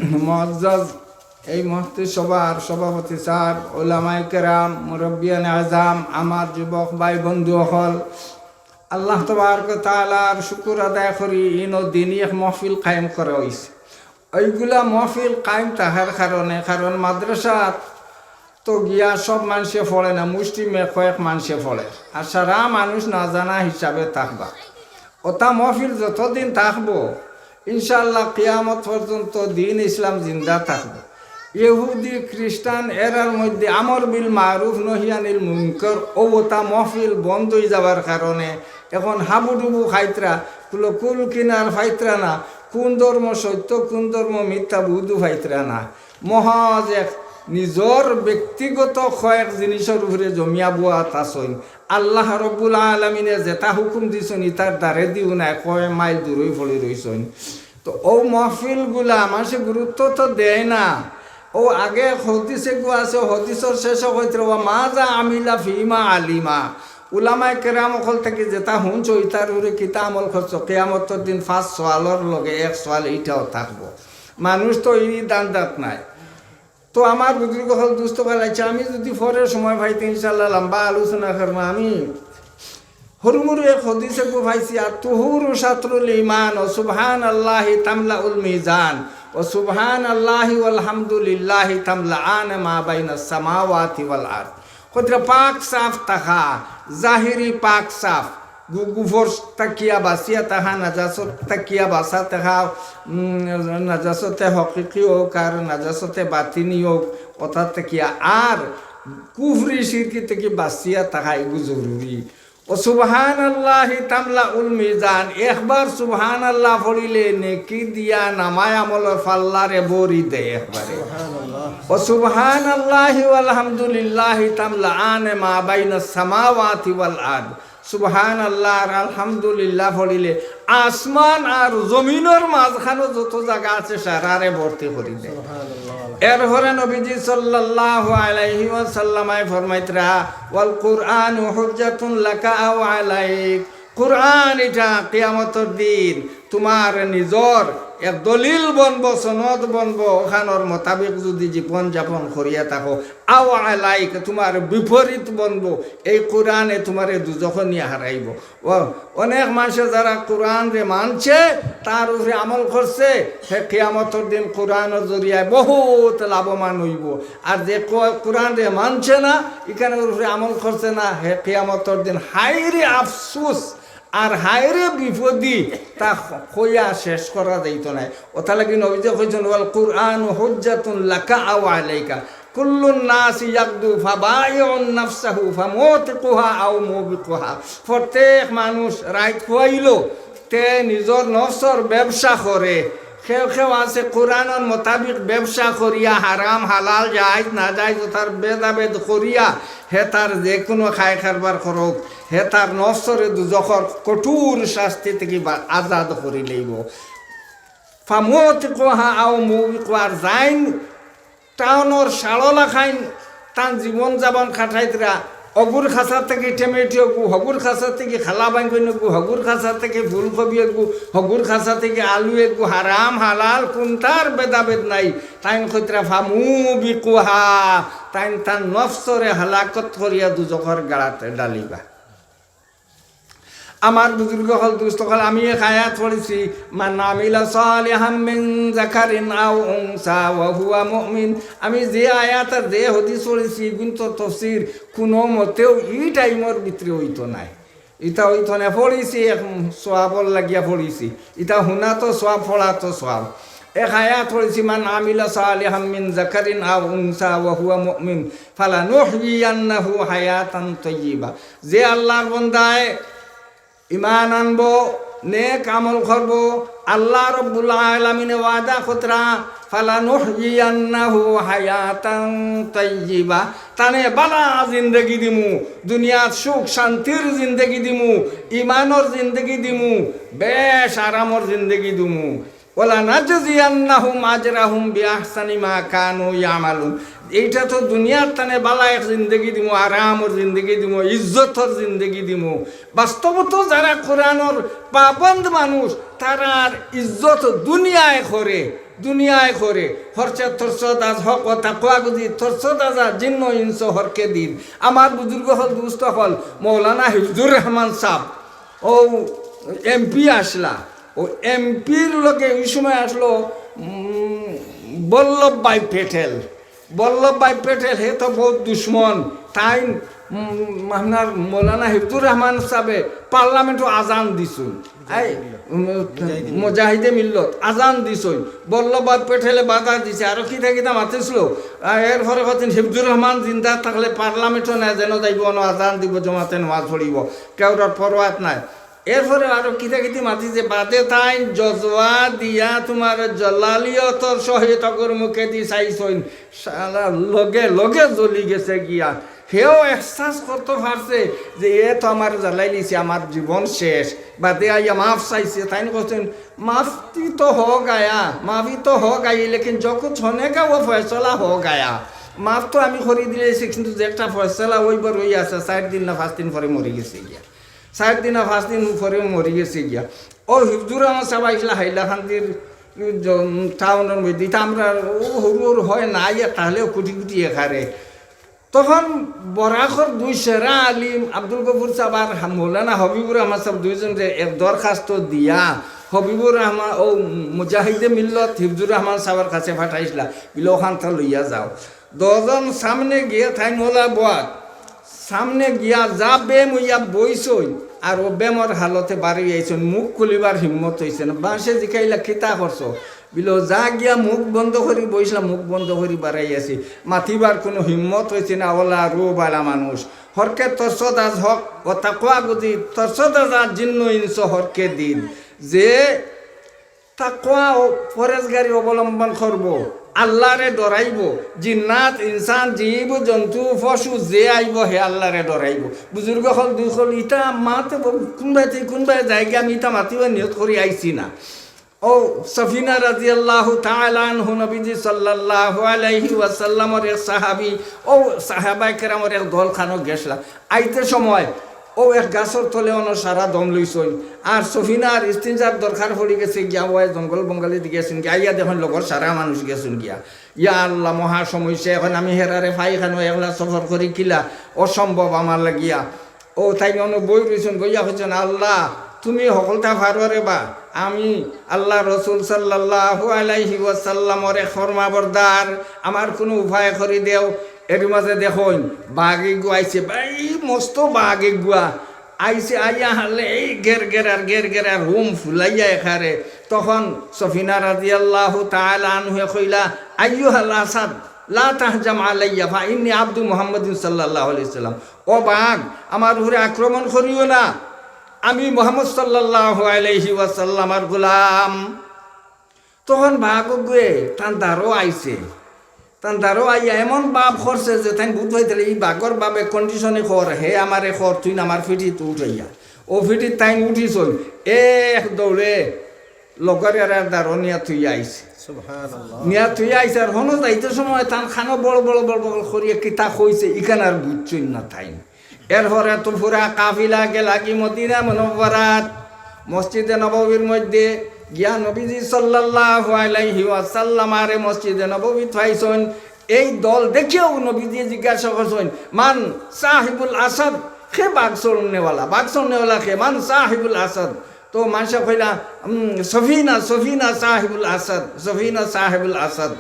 মুআজ্জাজ এই মুহূর্তে সবার সভাপতি স্যার, ওলামায়ে কেরাম, মুরব্বিয়ানে আজম, আমার যুবক ভাই বন্ধু হল, আল্লাহ তাবারক ওয়া তাআলার শুকর আদায় করি ইনো দিনই এক মাহফিল কায়েম করা হয়েছে। ওইগুলা মাহফিল কায়েম তাহার কারণে, কারণ মাদ্রাসাত তো গিয়া সব মানুষে পড়ে না, মুষ্টিমে কয়েক মানুষে পড়ে, আর সারা মানুষ না জানা হিসাবে থাকবা। ওটা মাহফিল যতদিন থাকবো ইনশাআল্লাহ কিয়ামত পর্যন্ত দিন ইসলাম জিন্দা থাকবে। ইহুদি খ্রিস্টান এরার মধ্যে আমর বিল মারুফ নহিয়ানিল মুনকার ওটা মাহফিল বন্ধ হয়ে যাবার কারণে এখন হাবুডুবু খাইতরা কুল কিনার ফাইতরা না, কোন ধর্ম সত্য কোন ধর্ম মিথ্যা বুধু ফাইতরা না, মহাজ এক নিজর ব্যক্তিগত কয়েক জিনিসের উপরে জমিয়া বুয়া তাসইন। আল্লাহ রব্বুল আলমিনে যেটা হুকুম দিছনি তার দ্বারে দিও নাই, কয় মাইল দূরই পড়ে রইছইন। তো ও মহফিলগুলা মানুষে গুরুত্ব তো দেয় না। ও আগে হদিসে গু আছে, হদিসর শেষ হইতে মা যা আমিলা ফিমা আলিমা, উলামায়ে কেরাম অকল থেকে যেটা হুঁচ ওইটার উপরে কিতা আমল করছো, কিয়ামতের দিন 5 সওয়ালের লগে 1 সওয়াল এইটাও থাকবো। মানুষ তো এই দান্দাত নাই। তো আমার বুজুর্গ হল দুস্থ ফেলাইছে, আমি যদি পরের সময় ভাইতে ইনশাল্লাহ লম্বা আলোচনা করবো। আমি হরুমুরু এক হদিসে গু ভাইছি, আর তুহুরু শাতরুল ঈমান ও সুবহান আল্লাহি তামলাউল মিজান ও সুবহান আল্লাহি আলহামদুলিল্লাহি তামলাআন মা বাইনাস সামাওয়াতি ওয়াল আরদ। কতরা পাক সাফ তাহা, জাহিরি পাক সাফ, গুফর তাকিয়া বাসিয়া তাহা, নাজাসত তাকিয়া বাসা তাহা, নাজাসতে হকিকি হোক আর নাজাসতে বাতিনি হোক, অর্থাৎ তাকিয়া আর কুফরি শিরকি থেকে বাসিয়া তাহা এগু জরুরি। ও সুবহান আল্লাহি তামলাউল মিজান, একবার সুবহান আল্লাহ পড়িলে নেকি দিয়া নামায় আমলের ফাল্লারে ভরি দেয় একবারে। ও সুবহান আল্লাহি আলহামদুলিল্লাহি তামলাআন মা বাইনাস সামাওয়াতি ওয়াল আরদ, সুবহান আল্লাহ আর আলহামদুলিল্লাহ পড়িলে আসমান আর জমিনের মাঝখানে যত জায়গা আছে সারারে ভর্তি করি দেয়। এরপরে নবীজি সাল্লাল্লাহু আলাইহি ওয়াসাল্লাম ফরমাইতরা, ওয়াল কুরআনু হুজ্জাতুন লাকা আও আলাইক, কুরআন এটা কিয়ামতের দিন তোমার নিজর এক দলিল বনব, সনদ বনব, ওখানোর মোতাবেক যদি জীবন যাপন করিয়া থাকো, আও আলাইক তোমার বিপরীত বনব, এই কোরআনে তোমারে দুজখন নিয়ে হারাইব। ও অনেক মানুষে যারা কোরআন রে মানছে তার উপরে আমল করছে, সে কিয়ামতের দিন কোরআনের জরিয়ায় বহুত লাভবান হইব। আর যে কোরআন রে মানছে না, এখানের উপরে আমল করছে না, হে কিয়ামতের দিন হাইরে আফসুস আর হায়রে বিপদি তা কইয়া শেষ করা যাইত নাই। ওটা লাগি নবীজি কইছেন, ওয়াল কুরআনু হুজ্জাতুন লাকা আও আলাইকা, কুল্লুন নাস ইয়াকদু ফাবাইউন নাফসাহু ফামুতিকুহা আও মুবিকুহা। প্রত্যেক মানুষ রাত খুয়াইলো তে নিজর নফসর ব্যবসা করে। কেউ কেউ আছে কোরআনের মোতাবিক ব্যবসা করিয়া হারাম হালাল যায় না যায় তার বেদাবেদ করিয়া হে তার যে কোনো খায় খারবার করুক, হে তার নফসরে দুজখর কঠোর শাস্তি থেকে আজাদ করি লইব। ফামুতিকুহা আও মুবিকুহা, যাইন টাউনের শাড়লা খাইন তান জীবন যাপন খাটাইতরা, অগুর খাসা থেকে টমেটো গু, হগুর খাসা থেকে খালা বাঙ্গন গু, হগুর খাসা থেকে ফুলকপি গু, হগুর খাসা থেকে আলু গু, হারাম হালাল কোনটার বেদাবেদ নাই। তাইন কইতরা ফামু বিকুহা, তাইন তান নফসরে হালাকত করিয়া দুজখর গাড়াতে ডালিবা। আমার বুজুর্গ হল দুস্থ হল, আমি এক আয়াত পড়েছি, মান আমিলা সালিহাম মিন যাকারিন আও উনসা ওয়া হুয়া মুমিন। আমি যে আয়াত আর যে হাদিস পড়েছি কিন্তু তাফসীর কোনো মতেও এই টাইমের ভিতরে হইতো নাই। এটা হইতো না, পড়েছি এক সওয়াবর লাগিয়া পড়েছি, এটা শুনা তো সওয়াব, পড়া তো সওয়াব। এক আয়াত পড়েছি, মান আমিলা সালিহাম মিন যাকারিন আও উনসা ওয়া হুয়া মুমিন ফালানুহইয়ান্নাহু হায়াতান তাইয়্যিবা। যে আল্লাহর বান্দায় ইমান আনবো, নেক আমল করবো, আল্লাহ রব্বুল আলামিনে ওয়াদা কতরা, ফালানুহইয়ান্নাহু হায়াতান তাইয়্যিবা, তানে বালা জিন্দেগি দিমু, দুনিয়ার সুখ শান্তির জিন্দেগি দিমু, ইমানের জিন্দেগি দিমু, বেশ আরামর জিন্দেগি দিমু। ওলা নাজজিয়ান্নাহুম আজরাহুম বিআহসানি মা কানু ইয়ামালুন। এইটা তো দুনিয়ার টানে বালা এক জিন্দগি দিমু, আরামর জিন্দগি দিমু, ইজ্জতর জিন্দগি দিমু। বাস্তবত যারা কোরআনের পাবন্দ মানুষ তারার ইজ্জত দুনিয়ায় করে, দুনিয়ায় করে হরচে তরসদাজ হক ও তাকওয়া গুজি তরসদাজা জিন্ন ইনস হরকে দিন আমার বুজুর্গ হল দুস্থ হল মৌলানা হিফজুর রহমান সাহ ও এমপি আসলা ও এমপির লোকে ওই সময় আসলো বল্লভভাই পেটেল হে তো বহুত দুশ্মন তাই আপনার মৌলানা হিফজুর রহমান সাহেবে পার্লামেন্টও আজান দিছুন এই মুজাহিদে মিল্লত আজান দিছুন বল্লভভাই পেটেলে বাধা দিছে আরো কি থাকিতা মাতিছিল এর পরে কথা হিফজুর রহমান জিন্দা থাকলে পার্লামেন্টও না যেন যাইব আজান দিব জমাতে নামাজ পড়িব কেউরার পরোয়াত নাই এরপরে আরো কিতা কিতি মাতিছে বাদে তাই জজওয়া দিয়া তোমার জলালিয়তর সহিত মুখে দি চাইছইন সারা লগে লগে জ্বলি গেছে গিয়া হেও এহসাস করতে পারছে যে এ তো আমার জ্বালাই লিছে আমার জীবন শেষ বাদে আইয়া মাফ চাইছে তাই বলছেন মাফি তো হ গায়া মাফি তো হ গাই লেকিন যখন ছনে গা ও ফয়সলা হ গায়া মাফ তো আমি করে দিলেছি কিন্তু যে একটা ফয়সলা ওইবার ওই আছে 4 দিন না 5 দিন পরে মরে গেছে গিয়া 4 দিন না 5 দিন পরে মরে গেছে গিয়া ও হিফজুর রহমান সাহেব আইসলা হাইলাকান্দির টাউনের মধ্যে আমরা ও হরু হয় না ইয়া তাহলেও কুটি কুটি এখারে তখন বরাকর 2 সেরা আলিম আব্দুল গফুর সাহেব আর মৌলানা হবিবুর রহমান সাহেব দুইজনরে এক দরখাস্ত দিয়া হবিবুর রহমান ও মুজাহিদে মিল্লত হিফজুর রহমান সাহেবের কাছে পাঠাইছিলা বিলো ওখানটা লইয়া যাও 10 জন সামনে গিয়ে থাইন হলা বাদ সামনে গিয়া যা বেম হইয়া বইছই আর ও বেমর হালতে বাড়ি আইছন মুখ খুলিবার হিম্মত হইছে না বাসে জিকাইলা খিতা করছো বিলো যা গিয়া মুখ বন্ধ করি বইছিলাম মুখ বন্ধ করি বাড়াই আছি মাতিবার কোনো হিম্মত হয়েছে না ওলা রো বালা মানুষ হরকে তরসদাজ হক ও তাকওয়া গুজি তরসদাজ জিন্ন ইনস হরকে দিন যে তাকওয়া ও পরেজগারি অবলম্বন করব আল্লাহরে ডরাইব জিন্নাত ইনসান জীব জন্তু পশু যে আইব হে আল্লাহরে ডরাইব বুজুর্গ হল দুই হল ইটা মাতে কোনবাই জায়গা আমি ইটা মাতিব নিয়ত করি আইছি না ও সফিনা রাদিয়াল্লাহু তাআলা আনহু নবীজি সাল্লাল্লাহু আলাইহি ওয়াসাল্লামের এক সাহাবী ও সাহাবায়ে কেরামের এক দল খানো গেছলা আইতে সময় ও এক গাছর তলে অন সারা দম লইছই আর সফিনার ইস্তিনজার দরকার পড়ি গেছে গিয়া ওই জঙ্গল বঙ্গালি দিকে গেছেন গিয়া ইয়া দেখুন লগর সারা মানুষ গেছেন গিয়া ইয়া আল্লাহ মহা সমস্যা এখন আমি হেরারে ফাইখানো একলা সফর করি কিলা অসম্ভব আমার লাগিয়া ও তাই অন বই রইছেন গইয়া হচ্ছেন আল্লাহ তুমি সকলটা ফাররে বা আমি আল্লাহ রসুল সাল্লাল্লাহু আলাইহি ওয়াসাল্লামর ফরমাবরদার আমার কোনো উপায় করে দেও এর মাঝে দেখুন বাঘে গুয়াইছে ভাই মস্ত বাঘে গুয়া আইসে আইয়া হালে এই গের গেরার রুম ফুলাইয়া এখারে তখন সফিনা রাদিয়াল্লাহু তাআলা আনহু কইলা আইয়ুহাল আসাদ লা তাহজাম আলাইয়া ফা ইন্নী আব্দু মুহাম্মাদিন সাল্লাল্লাহু আলাইহি সাল্লাম ও বাঘ আমার উপরে আক্রমণ করিও না আমি মুহাম্মদ সাল্লাল্লাহু আলাইহি ওয়াসাল্লামের গোলাম তখন বাঘ গুয়ে তান দারো আইছে তান দারো আইয়া এমন বাপ করছে যে তাই বুধ হইতে এই বাঘর বাবে কন্ডিশনে খর হে আমারে খর তুই আমার ফিটি তো উঠাইয়া ও ফিটি তাই উঠিস এক দৌড়ে লগর দারো নিয়া তুই আইছে নিয়া তুই আইছে আর হনো যাইতে সময় তান খানো বড় বড় করিয়া কিতা কইছে ইখান আর বুঝছই না তাই এরপরে তো পুরা কাফিলা গেলা কি মদিনা মুনাওয়ারাত মসজিদে নববীর মধ্যে গিয়া নবীজি সাল্লাল্লাহু আলাইহি ওয়াসাল্লাম আরে মসজিদে নববী থাইছেন এই দল দেখিও নবীজি জিজ্ঞাসা করছেন মান সাহিবুল আসাদ কে বাঘ চড়নেওয়ালা কে মান সাহিবুল আসাদ তো মানুষ কইলা সফিনা সাহিবুল আসাদ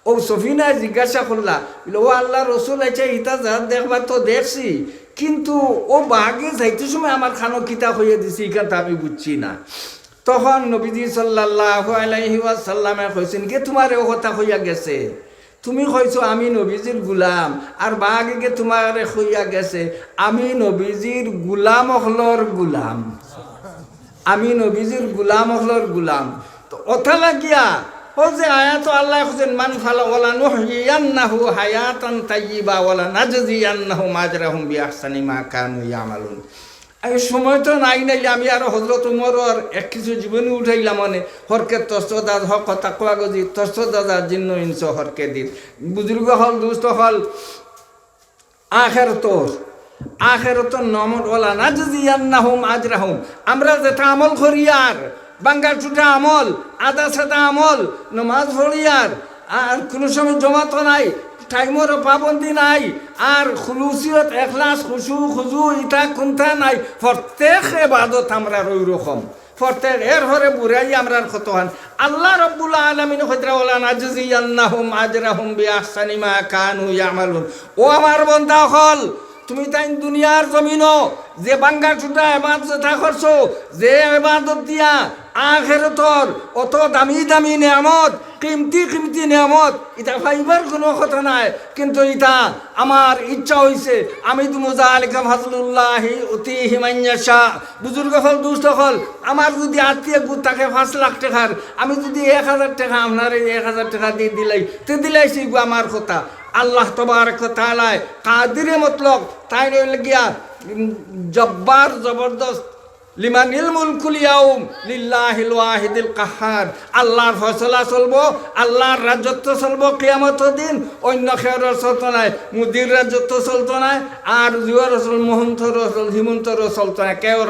ও সফিনা জিজ্ঞাসা করলা ও আল্লাহ রসুল আছে ইতা যা দেখবার তো দেখছি কিন্তু ও বাঘে যাইতে সময় আমার খানো কিতা হইয়া দিছি এখানটা আমি বুঝছি না তখন নবীজি সাল্লাল্লাহু আলাইহি ওয়াসাল্লামে কইছেন কে তোমার ও কথা হইয়া গেছে তুমি কইছো আমি নবীজির গুলাম আর বাঘে তোমারে হইয়া গেছে আমি নবীজির গুলাম হলর গুলাম আমি নবীজির গুলাম হলর গুলাম তো ওথা লাগিয়া ও যে আয়াত আল্লাহ খুঁজেন মান ফালা ওয়ালা নুহইয়ান্নাহু হায়াতান তাইয়্যিবা ওয়ালা নাজজিয়ান্নাহুম আজরাহুম বিআহসানি মা কানু ইয়ামালুন এই সময় তো নাই আমি আর হযরত উমর এক কিছু জীবনে উঠাইলাম মানে হরকে তসদাদ হক তাকওয়া গজি তসদাদ জিন্ন ইনস হরকে দিন বুজুর্গ হল দুস্থ হল আখেরত নমর ওয়ালা নাজজিয়ান্নাহুম আজরাহুম আমরা যেটা আমল করি আর বাঙ্গাল চুটা আমল, আদা সাদা আমল, নমাজ পড়িয়ার আর কোনো সময় জমাত নাই, টাইমেরও পাবন্দি নাই, আর খুলুসিয়ত এখলাস খুশু খুজু ইটা কোনটা নাই। প্রত্যেক এবাদত আমরা ওই রকম, প্রত্যেক এর হরে বুড়াই আমরা কত হন। আল্লাহ রব্বুল আলামিন কইরা ওলা নাজজিয়ান্নাহুম আজরাহুম বিআহসানি মা কানু ইয়ামালুন। ও আমার বান্দা হল, তুমি তাই দুনিয়ার জমিনও যে বাঙ্গা চুটা ইবাদত করছো, যে ইবাদত দিয়া আখিরাতর অত দামি দামি নিয়ামত, কিমতি নিয়ামত, এটা পাইবার কোনো কথা নাই। কিন্তু এটা আমার ইচ্ছা হইছে, আমি তুমি যালিকা ফাজলুল্লাহি উতিহি মান ইয়াশা। বুজুর্গ হল, দুষ্ট হল, আমার যদি আত্মীয় গুণ থাকে 5 লাখ টাকার, আমি যদি 1000 টাকা আপনার 1000 টাকা দিয়ে দিলাই, তে দিলাই সেই আমার কথা। আল্লাহ তবারক ওয়া তাআলা কাদিরে মতলব, তাই রইল গিয়া জব্বার জবরদস্ত, লিমানিল মুলকুল ইয়াউম লিল্লাহিল ওয়াহিদিল কাহ্হার। আল্লাহর ফয়সালা চলবো, আল্লাহর রাজত্ব চলবো কিয়ামতের দিন। অন্য খেয়ার চলতো নাই, মুদির রাজত্ব চলতো নাই, আর জুয়ার চল মহন্তর হিমন্তর চলতো না, কেউর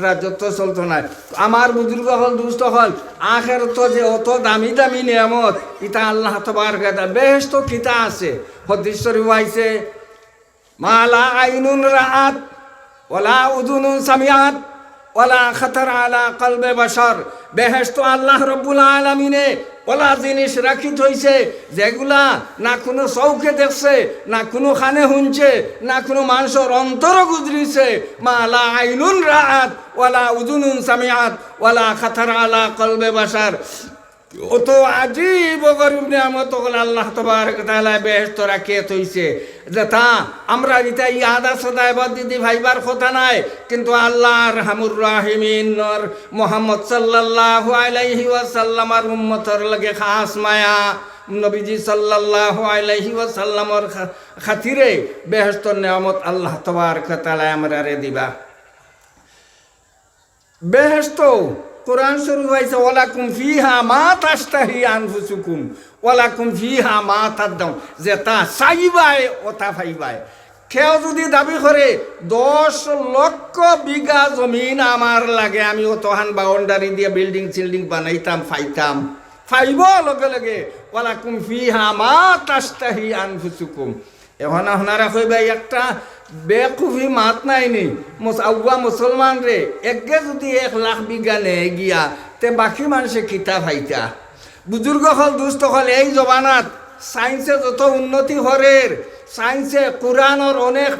রাজত্ব চলতো নাই। আমার বুজুর্গ হল, দুষ্ট হল, আখের তো যে অত দামি দামি নিয়ামত, ইটা আল্লাহ তবারক ওয়া তাআলা বেহেশত কিতা আছে। হাদিস শরীফ আইছে, মালা আইনুন রাআত ওয়ালা উযুনুন সামিআত ওয়ালা খাতার আলা কলবে বাশার। বেহেশত আল্লাহ রব্বুল আলামিনে ওলা জিনিস রাখি থইছে, যেগুলা না কোনো চৌকে দেখছে, না কোনো খানে শুনছে, না কোনো মানুষের অন্তর গুজরিছে। মালা আইনুন রাআত ওয়ালা উযুনুন সামিআত ওয়ালা খাতার আলা কলবে বাশার। ও তো আজীব গরিব নিয়ামত আল্লাহ তবারক ওয়া তাআলা বেহেশত রাখিয়ে থইছে, যেটা আমরা এটা ইয়াদা সদা এবার দিদি ভাইবার কথা নাই। কিন্তু আল্লাহ রহমুর রাহিমিনর মুহাম্মদ সাল্লাল্লাহু আলাইহি ওয়াসাল্লামার উম্মতর লাগে খাস মায়া, নবীজি সাল্লাল্লাহু আলাইহি ওয়াসাল্লামর খাতিরে বেহেশতর নিয়ামত আল্লাহ তবারক ওয়া তাআলা আমরারে দিবা। বেহেশত কোরআন শরীফ হইছে, ওয়ালাকুম ফিহা মা তাশতাহি আনফুসুকুম ওয়ালাকুম ফিহা মা তাদদাউন। যেটা চাইবাই ওটা পাইবাই। কেউ যদি দাবি করে 10 লক্ষ বিঘা জমিন আমার লাগে, আমি অতহান বাউন্ডারি দিয়ে বিল্ডিং সিল্ডিং বানাইতাম, ফাইতাম, ফাইব লগে লগে ওয়ালাকুম ফিহা মা তাশতাহি আনফুসুকুম। এখন আপনারা কইবাই একটা বেকুফি মাত নাইনি, আউয়া মুসলমান রে একে যদি 1 লাখ বিঘা নে গিয়া, তে বাকি মানুষে কিতা ফাইতা। বুজুর্গ হল, দুস্থ হল, এই জমানাত সায়েন্সে যত উন্নতি হরের, সায়েন্সে কোরআনর অনেক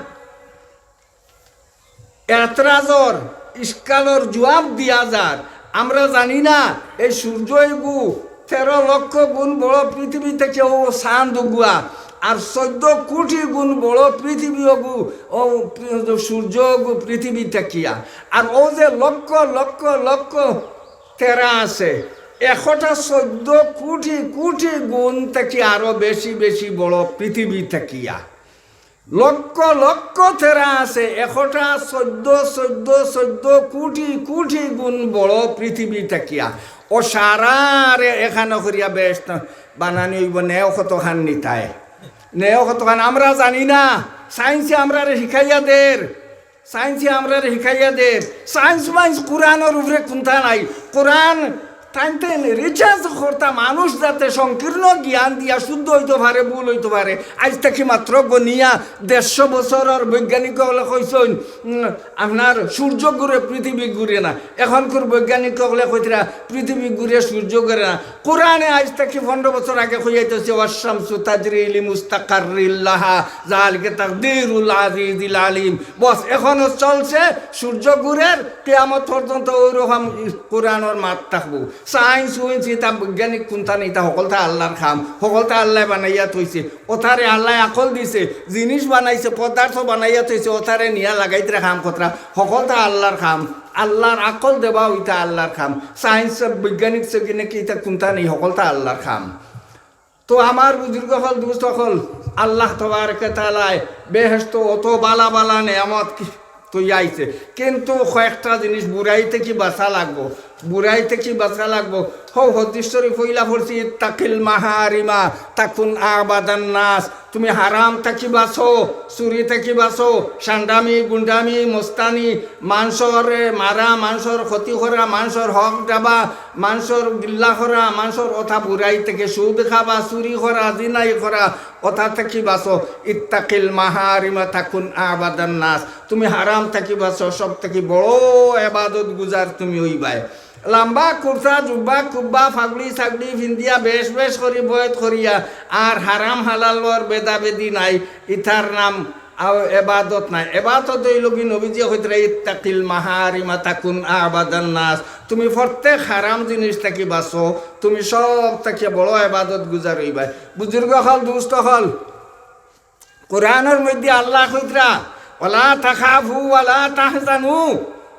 এতরাজর ইস্কালর জবাব দিয়া যার। আমরা জানি না এই সূর্যই গু 13 লক্ষ গুণ বড় পৃথিবী থেকে ও চাঁদ গুয়া, আর 14 কোটি গুণ বড় পৃথিবী গু ও সূর্য গু পৃথিবী থাকিয়া। আর ও যে লক্ষ লক্ষ লক্ষ তেরা আছে, 114 কোটি কোটি গুণ থেকে আরো বেশি বেশি বড় পৃথিবী থাকিয়া। লক্ষ লক্ষ তেরা আছে, 114 কোটি কোটি গুণ বড় পৃথিবী থাকিয়া। ও সারারে এখানে করিয়া বেশ বানানি হইব, নেও কতখান নিতায়, নেও কতখান আমরা জানি না। সায়েন্সে আমরা শিখাইয়া দের, সায়েন্সে আমরা শিখাইয়া দের। সায়েন্স মাইন্স কোরআনের উপরে কোনটা নাই। কোরআন টাইমতে রিচার্জ করতা মানুষ যাতে সংকীর্ণ জ্ঞান দিয়া শুদ্ধ হইতে পারে, ভুল হইতে পারে। আজ থেকে মাত্র গনিয়া 150 বছরের বৈজ্ঞানিকসকলে কইছেন আপনার সূর্য ঘুরে পৃথিবী ঘুরে না। এখনকার বৈজ্ঞানিকসকলে কইতরা পৃথিবী ঘুরে সূর্য ঘুরে না। কোরআনে আজ থেকে 15 বছর আগে কইয়াইতেছে ওয়াশ-শামসু তাজরি লিমুস্তাকাররিল লাহা যালিকা তাকদীরুল আজিজিল আলিম। বস এখনো চলছে সূর্য ঘুরে, কিয়ামত পর্যন্ত ওইরকম কোরআনের মাত থাকবো। সায়েন্স উইন্স এটা বৈজ্ঞানিক কোনটা নেই, তা সকলটা আল্লাহর খাম, সকলটা আল্লাহ বানাইয়া থইছে। ওথারে আল্লাহ আকল দিছে, জিনিস বানাইছে, পদার্থ বানাইয়া থইছে, ওথারে নিয়া লাগাইতে খাম কতরা, সকলটা আল্লাহর খাম। আল্লাহর আকল দেবা ওইটা আল্লাহর খাম। সায়েন্স বৈজ্ঞানিক কি এটা কোনটা নেই, সকলটা আল্লাহর খাম। তো আমার বুজুর্গ হল, দুস্থ হল, আল্লাহ তবারক ওয়া তাআলা বেহেশত অত বালা বালা নেয়ামত তো আইছে, কিন্তু কয়েকটা জিনিস বুড়াইতে কি বাঁচা লাগবো। বুড়াই থেকে বাঁচা লাগবো। হো হদিস শরীফ হইলা পড়ছি ইত্তাকিল মাহারিমা তাকুন আবাদান নাস। তুমি হারাম থাকি বাঁচো, চুরি থাকি বাঁচো, সান্ডামি গুন্ডামি মস্তানি, মানুষরে মারা, মানুষের ক্ষতি করা, মানুষের হক দেবা, মানুষের গিল্লা করা, মানুষের কথা বুড়াই থেকে সুদ খাবা, চুরি করা, জিনাই করা, কথা থাকি বাঁচো। ইত্তাকিল মাহারিমা তাকুন আবাদান নাস। তুমি হারাম থাকি বাঁচো, সব থেকে বড় এবাদত গুজার তুমি হইবাই। লম্বা কুর্তা জুব্বা কুব্বা ফাগড়ি ছাগড়ি ভিন্দিয়া বেশ বেশ করি বয়ত করিয়া আর হারাম হালালর বেদা বেদি নাই, ইথার নাম এবাদত নাই। এবাদত হইল কি নবীজি হইতে ইত্তাকিল মাহারিমা তাকুন আবাদান নাস। তুমি প্রত্যেক হারাম জিনিস থাকি বাঁচো, তুমি সব থাকি বড় এবাদত গুজার হইবাই। বুজুর্গ হল দুস্থ হল কোরআনের মধ্যে আল্লাহ কইতরা ওয়ালা তাখাফু ওয়ালা তাহজানু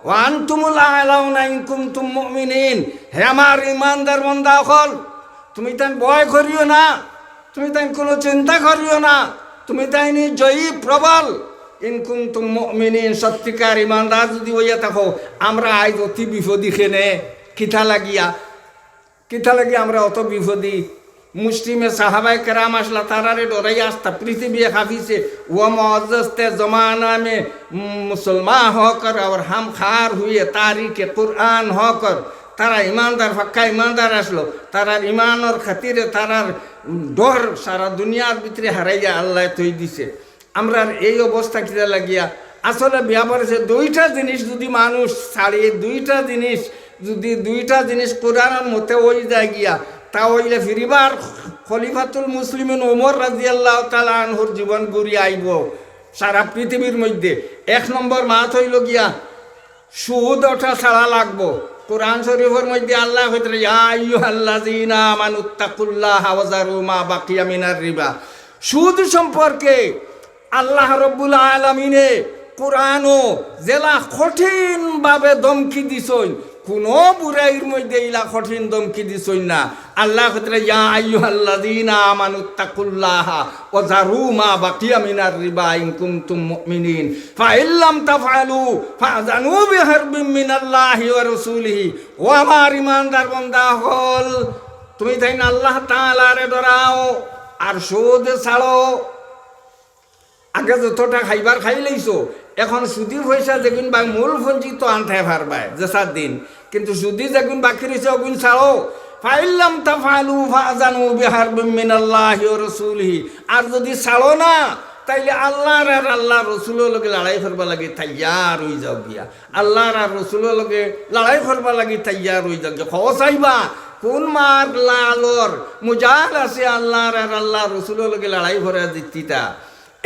ওয়া আনতুমুল আ'লাউনা ইন কুনতুম মুমিনিন। হে আমার ইমানদার বান্দা হল, তুমি তাই ভয় করিও না, তুমি তাই কোনো চিন্তা করিও না, তুমি তাই জয়ী প্রবল। ইন কুনতুম মুমিনিন, সত্যিকার ইমানদার যদি হইয়া থাকো। আমরা আজ অতি বিপদী খেনে কিথা লাগিয়া আমরা অত বিপদী। মুসলিমে সাহাবাই কেরাম আসলা তারারে ডরাই আসতা পৃথিবী হাফিছে वो मुअज़्ज़ज़ ज़माना में मुसलमान होकर और हम खार हुए तारीख कुरान होकर। তারা ইমানদার ফাক্কা ইমানদার আসলো, তারার ইমানের খাতিরে তারার ডর সারা দুনিয়ার ভিতরে হারাইয়া আল্লাহ তৈ দিছে। আমরা এই অবস্থা কিনা লাগিয়া আসলে ব্যাপার আছে দুইটা জিনিস যদি মানুষ ছাড়িয়ে দুইটা জিনিস কোরআনের মতে ওই যায় গিয়া তা হইলে ফিরিবার খলিফাতুল মুসলিমিন ওমর রাদিয়াল্লাহু তাআলা আনহুর জীবন ঘুরি আইব সারা পৃথিবীর মধ্যে। এক নম্বর মাত হইল গিয়া সুদ ওঠা ছাড়া লাগবো। কোরআন শরীফের মধ্যে আল্লাহ কইতে ইয়া আইয়ুহাল্লাযীনা আমানুত্তাকুল্লাহা ওয়া যারু মা বাকিয়া মিনার রিবা। সুদ সম্পর্কে আল্লাহ রাব্বুল আলামিনে কোরআনও জেলা কঠিনভাবে ধমকি দিছই, কোনো বুড়াইয়ের মধ্যে ইলা কঠিন ধমকি দিছই না। আল্লাহ কইতে ইয়া আইয়ুহাল্লাযীনা আমানুত্তাকুল্লাহা ওয়া যারু মা বাকিয়া মিনার রিবা ইন কুনতুম মুমিনিন ফাইল্লাম তাফআলু ফাযানু বিহারবিন মিনাল্লাহি ওয়া রাসূলিহি। ও আমার ইমানদার বান্দা হল, তুমি তাই না আল্লাহ তাআলারে ডরাও আর সুদ ছাড়ো। আগে যতটা খাইবার খাই লইছো, এখন সুদি পয়সা যেগুন বা মূল ফঞ্জি তো আনতে পারবাই যে 7 দিন, কিন্তু সুদি যেগুন বাকি রয়েছে ওগুন ছাড়ো। ফাইল্লাম তাফআলু ফাযানু বিহারবিন মিনাল্লাহি ওয়া রাসূলিহি। আর যদি ছাড়ো না তাইলে আল্লাহর আর আল্লাহ রসুলের লগে লড়াই করবা লাগে তৈয়ার হয়ে যাও গিয়া। আল্লাহর আর রসুলের লগে লড়াই করবা লাগে তৈয়ার হয়ে যাও গিয়া। খসাইবা কোন মার লালর মুজাল আছে আল্লাহর আর আল্লাহ রসুলের লগে লড়াই করে দিতিতা।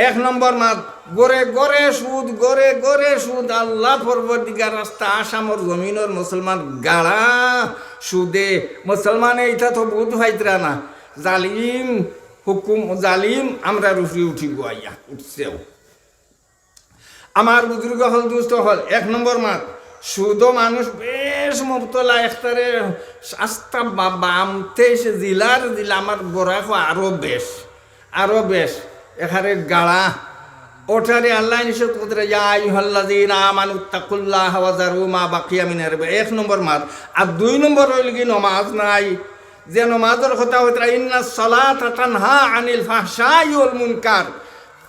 এক নম্বর মাত গড়ে গড়ে সুদ, গড়ে গড়ে সুদ। আল্লাহ পরবর্তীকার রাস্তা আসামর জমিনের মুসলমান গাড়া সুদে। মুসলমানে এটা তো বুধ ভাইতরা না, জালিম হুকুম জালিম আমরা রুফি উঠিব আইয়া উঠছেও। আমার বুজুর্গ হল দুস্থ হল এক নম্বর মাত সুদ। মানুষ বেশ মুবতলা একটারে আস্তা বামতে সে জিলার জিলা আমার বরাক আরো বেশ এখানে গাড়া ওঠারে আল্লাহ নিষেধ করতে ইয়া আইয়ুহাল্লাযীনা আমানুত্তাকুল্লাহা ওয়া যারু মা বাকিয়া মিনার রিবা। এক নম্বর মাত। আর 2 নম্বর হইল কি নমাজ নাই, যে নমাজের কথা হইতে ইন্নাস সালাতা তানহা আনিল ফাহশাই ওয়াল মুনকার।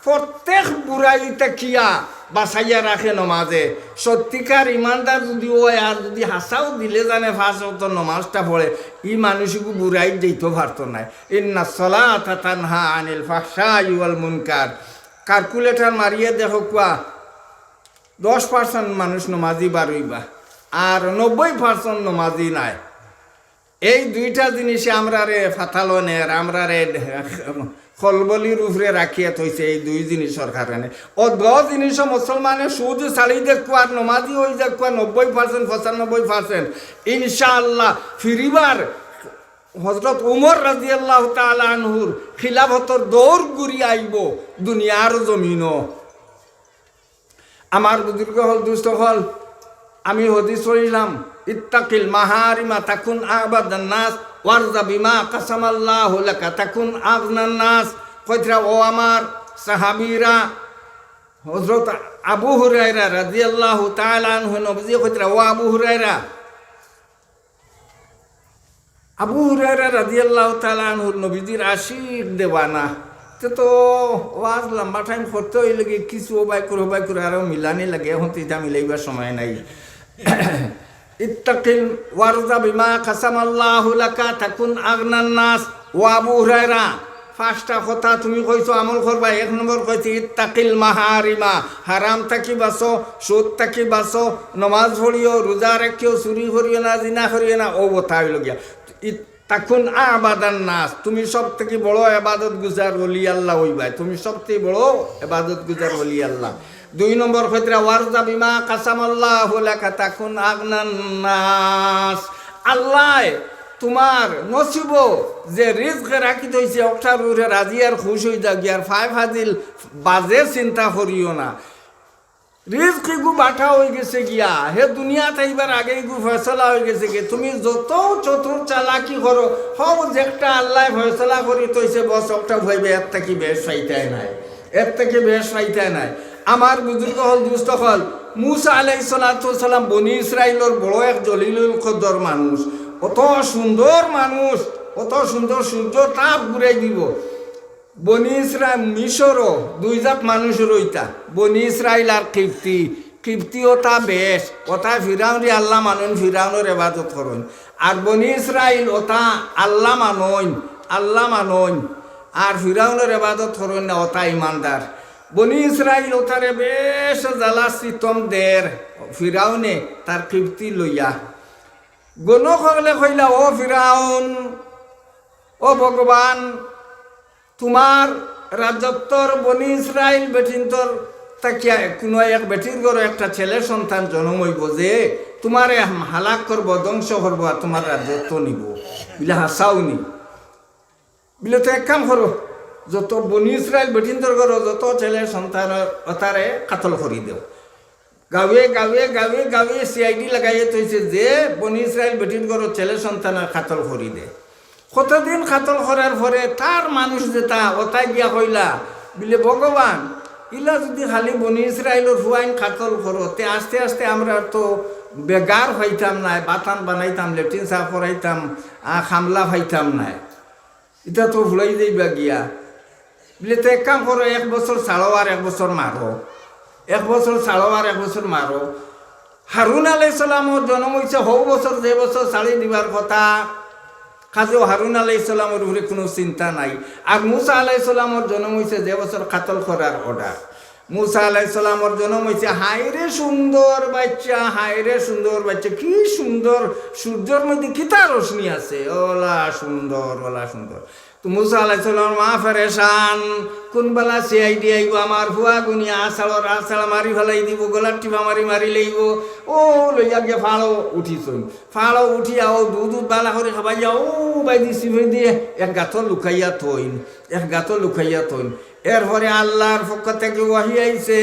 প্রত্যেক বুড়াইটা কিয়া বাঁচাইয়া রাখে নমাজে। সত্যিকার ইমানদার যদি হয় আর যদি হাসাও দিলে জানে ফাঁস তো নমাজটা পড়ে, ই মানুষকে বুড়াই যেতে পারতো না। ইন্নাস সালাতা তানহা আনিল ফাহশাই ওয়াল মুনকার। ক্যালকুলেটর মারিয়ে দেখো কুয়া 10% মানুষ নমাজি বারইবা আর 90% নমাজি নাই। এই দুইটা জিনিসে আমরা রে ফাতালনের আমরা রে খলবলির উপরে রাখিয়া থইছে এই 2 জিনিসের কারণে। ও 10 জিনিস মুসলমানের সুদ ছাড়ি দেখুয়া আর নমাজি হয়ে দেখুয়া 90% 95%। ইনশাআল্লাহ ফিরিবার হযরত উমর রাদিয়াল্লাহু তাআলা আনহুর খিলাফতর দৌর ঘুরি আইব দুনিয়ার জমিনও। আমার বুজুর্গ হল দুস্থ হল, আমি হাদিস পড়িলাম ইত্তাকিল মাহারিমা তাকুন আবাদান নাস ওয়ারজা বিমা কাসামাল্লাহু লাকা তাকুন আগনান নাস। কইতরা ও আমার সাহাবীরা, হযরত আবু হুরায়রা রাদিয়াল্লাহু তাআলা আনহু নবী কইতরা ও আবু হুরায়রা আবু হুরায়রা রাদিয়াল্লাহু তাআলা আনহু নবীজির আশিক দেওয়ানা। তো ওয়াজ লম্বা টাইম করতে হইলে কিছু বাই করে আরো মিলানি লাগে, এখন তো এটা মিলাইবার সময় নাই। ইত্তাকিল ওয়ারজা বিমা কাসামাল্লাহু লাকা তাকুন আগনান নাস। ও আবু হুরায়রা, পাঁচটা কথা তুমি কইছো আমল করবা। এক নম্বর কইছি ইত্তাকিল মাহারিমা, হারাম থাকি বাঁচো, সুদ থাকি বাঁচো, নমাজ পড়িও, রোজা রাখিও, চুরি করিও না, জিনা করিও না। ও কথা হইল গিয়া তাকুন আবাদান নাস, তুমি সব থেকে বড় এবাদত গুজার ওলি আল্লাহ হইবাই, তুমি সব থেকে বড় এবাদত গুজার ওলি আল্লাহ। দুই নম্বর ক্ষেত্রে ওয়ারজা বিমা কাসামাল্লাহু লাকা তাকুন আগনান নাস, আল্লাহ তোমার নসিব যে রিজক রাখি থইছে অক্ষার উরে রাজি আর খুশ হয়ে যাও গিয়ার ফাইভ হাজিল বাজে চিন্তা করিও না। রিজক গু বাঠা হয়ে গেছে গিয়া, হে দুনিয়া থাইবার আগে গু ফয়সলা হয়ে গেছে গিয়ে, তুমি যত চতুর চালাকি করো সব যেটা আল্লাহ ফয়সলা করি তৈছে বস একটা ভাইবে এর থেকে বেশ পাইতাই নাই, এর থেকে বেশ পাইতাই নাই। আমার বুজুর্গ হল দুস্থ হল মুসা আলাইহিস সালাম বনি ইসরাইলের বড় এক জলিলুল কদর মানুষ, অত সুন্দর মানুষ, অত সুন্দর সূর্য তাপ ঘুরাই দিব। বনি ইসরাইল মিশরও দুই জাত মানুষ রইতা, বনি ইসরাইল আর কিপ্তি। কিপ্তি ওটা বেশ, ওটা ফিরাউনি আল্লাহ মানুন, ফিরাউনের এবাদত করুন। আর বনি ইসরাইল ওটা আল্লাহ মানইন, আল্লাহ মানইন, আর ফিরাউনের এবাদত করুন না, ওটা ইমানদার। বনি ইসরাইল ওটারে বেশ জ্বালা সিতম দের ফিরাউনে তার কিপ্তি লইয়া। গণ কলে কইলা, ও ফিরাউন, ও ভগবান, তোমার রাজত্বর বনি ইসরাইল বেটিন্তর তাকিয়া কোনো এক বেটির ঘরে একটা ছেলে সন্তান জন্ম হইব যে তোমার হালাক করবো, ধ্বংস করবো, আর তোমার রাজত্ব নিব। বিলে হাসাওনি, বিলে তো এক কাম করো, যত বনি ইসরাইল বেটিন্তর ঘর যত ছেলে সন্তান তারে কাতল করি দেও। গাঁৱে গাঁৱে গাঁৱে গাঁৱে CID লাগাইয়ে থৈছে যে বনি ইসরাইল বেটির ঘর ছেলে সন্তানের কাতল করি দে। কতদিন কাতল করার পরে তার মানুষ যেটা ওটাই গিয়া কইলা, বিলে ভগবান ইলা যদি খালি বনি ইসরাইলের হুয়াইন কাতল করো, তে আস্তে আস্তে আমরা তো বেগার হইতাম নাই, বাতান বানাইতাম, লেট্রিন সাফ করাইতাম, খামলা পাইতাম নাই, এটা তো ভুলাই যাইবা গিয়া। বিলে তো এক কাম করো, 1 বছর ছাড়ো আর 1 বছর মারো, 1 বছর ছাড়ো আর 1 বছর মারো। হারুন আলাইহিস সালামর জন্ম হয়েছে হৌ বছর, যে বছর ছাড়ি দিবার কথা, কাজেও হারুন আলাইহিস সালামের উপরে কোনো চিন্তা নাই। আর মুসা আলাইহিস সালামের জন্ম হয়েছে যে বছর কাতল করার অর্ডার। মুসা আলাইহিস সালামের জন্ম হয়েছে, হায়রে সুন্দর বাচ্চা, হায়রে সুন্দর বাচ্চা, কি সুন্দর, সূর্যের মধ্যে কিতা রশ্মি আছে, ওলা সুন্দর, ওলা সুন্দর। তো মুসা আলাইহিস সালাম মা ফেরেশান, কোন বেলা CID আইব, আমার হুয়া গুনিয়া আষাঢ় মারি ফেলাই দিব, গলার টিপা মারি লইব। ও লইয়া গিয়ে ফাড়ো উঠিছুন, ফাড়ো উঠিয়া ও দুধ বালা করে খাবাইয়া ও বাইদি সিফে দিয়ে এক গাঁথর লুকাইয়া থইন, এক গাঁথর লুকাইয়া থইন। এরপরে আল্লাহর পক্ষ থেকে ওয়াহি আইছে,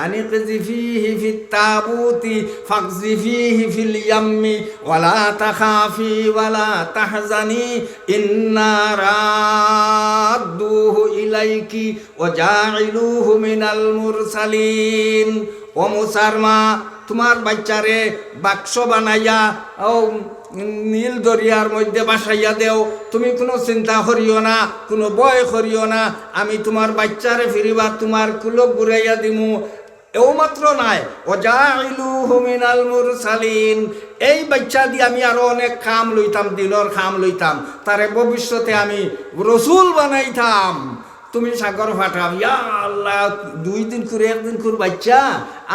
আনিকযিফিহি ফিত তাবুতি ফাকযিফিহি ফিল ইয়াম্মি ওয়ালা তাখাফি ওয়ালা তাহজানি ইন্না রাদ্দুহু ইলাইকি ওয়া জাইলুহু মিনাল মুরসালিন। ও মুসার মা, তোমার বাচ্চারে বাক্স বানাইয়া ও নীল দরিয়ার মধ্যে বাসাইয়া দেও, তুমি কোনো চিন্তা করিও না, কোনো ভয় করিও না, আমি তোমার বাচ্চারে ফিরিবা তোমার কুলক ঘুরাইয়া দিমু। এও মাত্র নাই, ওয়াজাইলুহু মিনাল মুরসালিন, এই বাচ্চা দিয়ে আমি আরো অনেক কাম লইতাম, দিনের কাম লইতাম, তারে ভবিষ্যতে আমি রসুল বানাইতাম। তুমি সাগর ফাটাও, ইয়া আল্লাহ, 2 দিন করে 1 দিন করে বাচ্চা,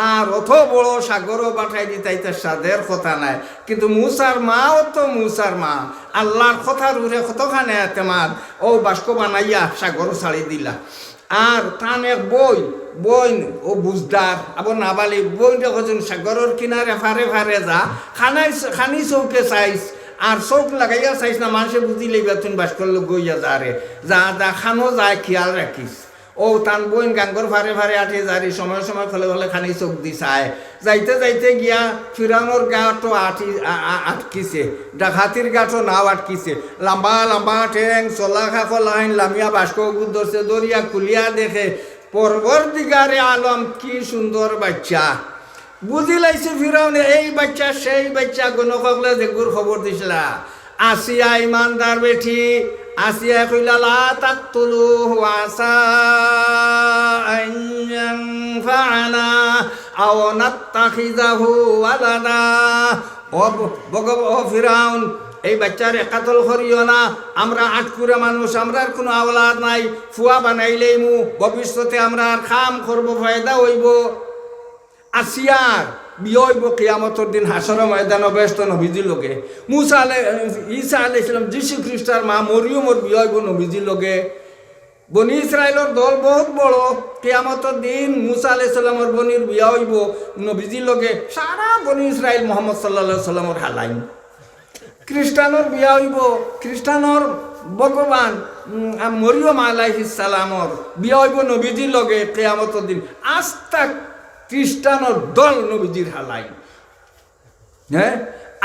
আর অত বড় সাগরও পাঠাই দিতাইতে সাদের কথা নাই। কিন্তু মুসার মাও তো মুসার মা, আল্লাহর কথার উড়ে কতখানে এতেমাদ, ও বাস্ক বানাইয়া সাগর ছাড়ি দিলা। আর তান এক বইন ও বুঝদার আবার নাবালি বইন দেখছেন সাগরের কিনারে ফারে ফারে যা খানি চৌকে চাইছ, আর চৌক লাগাইয়া চাইছ না, মানুষে বুঝি লইবা তুমি বাস্কর লোক গইয়া যারে যা যা খানো যায় খেয়াল রাখিস। ও তান বইন গাঙ্গর ফারে ফারে আঠে যারি, সময় সময় খলে খলে খানি চোখ দি চায়। যাইতে যাইতে গিয়া ফিরানোর গাঁটো আটকিছে, ডাকাতির গাঁটো নাও আটকিছে, লম্বা লম্বা ঠেং চলা খাফ লাইন লামিয়া বাস্ক গুদ ধরছে, দরিয়া কুলিয়া দেখে পরবর্তীকারে আলম, কি সুন্দর বাচ্চা। বুঝি লাইছে ফিরাউনে এই বাচ্চা সেই বাচ্চা, গণকলে যে গুর খবর দিছিলা, আসিয়া ইমানদার বেঠি আসিয়া কইলা লা তাকতুলুহু আসা আন ইয়ানফা'না আও নাত্তাখিযাহু ওয়ালাদা। ও ফিরাউন, এই বাচ্চারে কাতল করিও না, আমরা আটকুরা মানুষ, আমরা আর কোনো আওলাদ নাই, ফুয়া বানাইলেই মু ভবিষ্যতে আমরা আর খাম করবো, ফায়দা হইব। আসিয়ার বিয়ে হইব কিয়ামতর দিন হাসর ময়দান ব্যস্ত নবীজির লগে। ঈসা আলাইহিস সালাম যীশু খ্রিস্টার মা মরিয়মর বিয়ে হইব নবীজির লগে। বনি ইসরায়েলের দল বহুত বড়, কিয়ামতর দিন মুসা আলাইহিস সালামের বনির বিয়ে হইব নবীজির লগে। সারা বনি ইসরায়েল মুহাম্মদ সাল্লাল্লাহু আলাইহি সাল্লামের হালাইন। খ্রিস্টানোর বিয়া হইব, খ্রিস্টানোর ভগবান মরিয়ম আলাইহিস সালামর বিয়া হইব নবীজির লগে কিয়ামতের দিন। আস্তা খ্রিস্টানোর দল নবীজির হালাই। হ্যাঁ,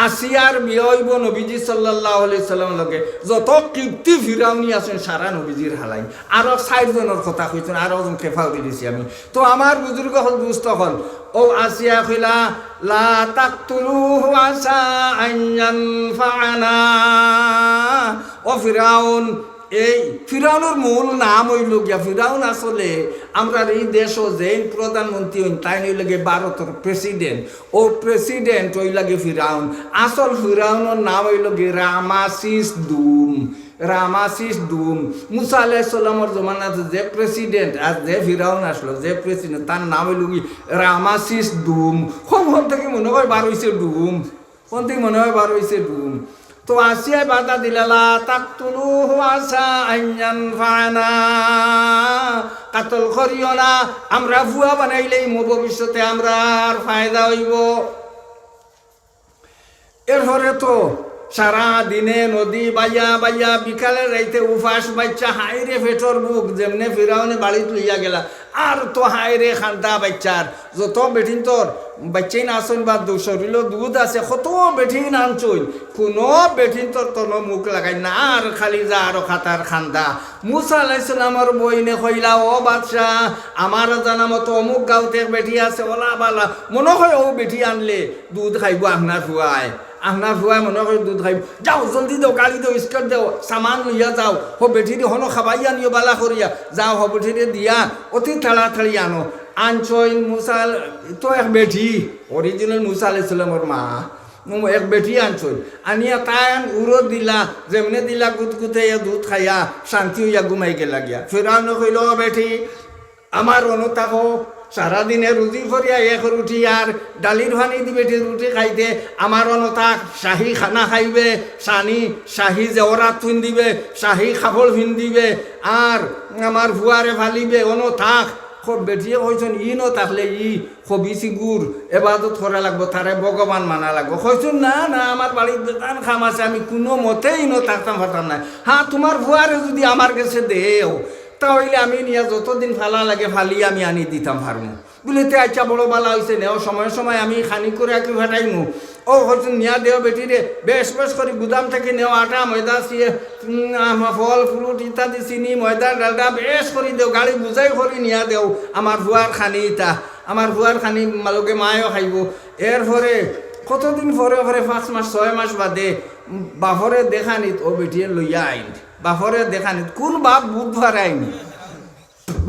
আসিয়ার বিয়া হইব নবীজি সাল্লাল্লাহু আলাইহি সাল্লাম লগে। যত কীর্তি ফিরাউনি আছেন সারা নবীজির হালাই। আরো ৬০ জনের কথা কইছেন, আরো জন খেফা উঠে দিছি আমি। তো আমার বুজুর্গ হল বুঝত হল, ও আসিয়া কইলা লা তাকতুলুহু আসা আন ইয়ানফা'না। ও ফিরাউন, এই ফিরাউনের মূল নাম হইল গিয়া, ফিরাউন আসলে আমরা এই দেশও যে প্রধানমন্ত্রী হইন তাই হইল গে ভারতের প্রেসিডেন্ট। ও প্রেসিডেন্ট হইল গে ফিরাউন। আসল ফিরাউনের নাম হইল গে রামাসিস দুম। রামাসিস দুম মুসা আলাইহিস সালামের জমানাতে যে প্রেসিডেন্ট আর যে ফিরাউন আসলো, যে প্রেসিডেন্ট তার নাম হইল কি রামাসিস দুম। কোন থেকে মনে হয় বার হইছে ডুম, কোন থেকে মনে হয় বার হইছে ডুম। তো আসিয়া বাধা দিলা লা তাকতুলুহু আসা আন ইয়ানফা'না, কাতল করিও না, আমরা ভুয়া বানাইলেই ভবিষ্যতে আমরা আর ফায়দা হইব। এরপরে তো সারা দিনে নদী বাইয়া বাইয়া বিকালে রাইতে উপাস বাচ্চা হাইরে ফেটর বুক যেমনে ফিরাউনে বাড়িত লইয়া গেলা। আর তো হাইরে খান্দা বাচ্চার যত বেঠিন তোর বাচ্চাই না আসন বা শরীর দুধ আছে কত বেঠিন আনছই, কোনো বেঠিন তোর তন মুখ লাগাই না, আর খালি যা আরো খাতার খান্দা। মুসা আলাইহিস সালামের বইনে কইলা, ও বাদশাহ, আমার জানা মতো অমুক গাঁওতে বেঠি আছে, ওলা বালা মনে হয় ও বেঠি আনলে দুধ খাইব আপনার ফুয়ায়, আপনার ফুয়ায় মনে হয় দুধ খাইব। যাও জলদি দেও, গাড়ি দেও, স্কার্ট দেও, সামান লইয়া যাও, হো বেঠিরে হনো খাবাই আনিও বালা করিয়া যাও, হো বেঠিরে দিয়া অতি তাড়াতাড়ি আনো। আনছইন মুসা তো এক বেঠি অরিজিনাল মুসা আলাইহিস সালামের মা, এক বেঠি আনছইন, আনিয়া তাই উড়ো দিলা, যেমনে দিলা গুদগুদে দুধ খাইয়া শান্তি হইয়া ঘুমাই গেলা গিয়া। ফিরাউন কইল, বেঠি আমার অনুতাপ সারাদিনে রুটি করিয়া এক রুটি আর ডালির ভানি দিবে রুটি খাইতে, আমার অনতাক শাহী খানা খাইবে, শাহী জেওরাত ফিন দিবে, শাহী খাবল ফিন দিবে, আর আমার ভুয়ারে ফালিবে অনতাক। খুব বেটিয়ে কইছেন ই ন থাকলে ই খবিসি গুড় এবাদত করা লাগবো, তারে ভগবান মানা লাগবো। কইছেন না না, আমার বাড়ির বেতান খাম আছে, আমি কোনো মতেই ন থাকতাম পারতাম না। হ্যাঁ, তোমার ভুয়ারে যদি আমার কাছে দেও তাহলে আমি নিয়ে যতদিন ফালা লাগে ফালিয়ে আমি আনি দিতাম পারমু। বলিতে আচ্ছা বড় বালা হয়েছে, নেও সময় সময় আমি খানি করে আঁকি ফাটাইমু। ও হচ্ছে নিয়া দেও বেটিরে বেশ বেশ করে গুদাম থেকে নেও আটা ময়দা ফল ফ্রুট ইত্যাদি চিনি ময়দা ডালডা বেশ করে দেও, গাড়ি বুঝাই করে নিয়া দেও আমার ভুয়ার খানি ইটা, আমার ভুয়ার খানি লোকে মায়ও খাইব। এরপরে কতদিন পরে পরে 5 মাস 6 মাস বাদে বাপরে দেখানিত ও বেটিয়ে লইয়া আইন, বাপরে দেখানিত কোন বাপ বুধবার আইনি,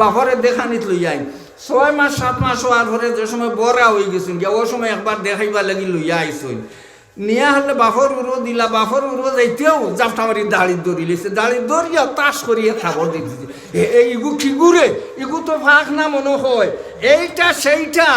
বাপরে দেখানিত লইয়া আইন। 6 মাস 7 মাস হওয়ার পরে যে সময় বড়া হয়ে গেছেন গিয়া, ও সময় একবার দেখাইবার লাগি লইয়া আইসন। নিয়া হলে বাফর উড়ো দিলা, বাফর উড়ো যাইতেও জাপটা মারি দাড়ির দড়ি লেছে, দাড়ির দড়িয়া তাস করিয়া খাবার দিতেছে। এইগু খিগুরে এগু তো ফাঁক না মনে হয়, এইটা সেইটা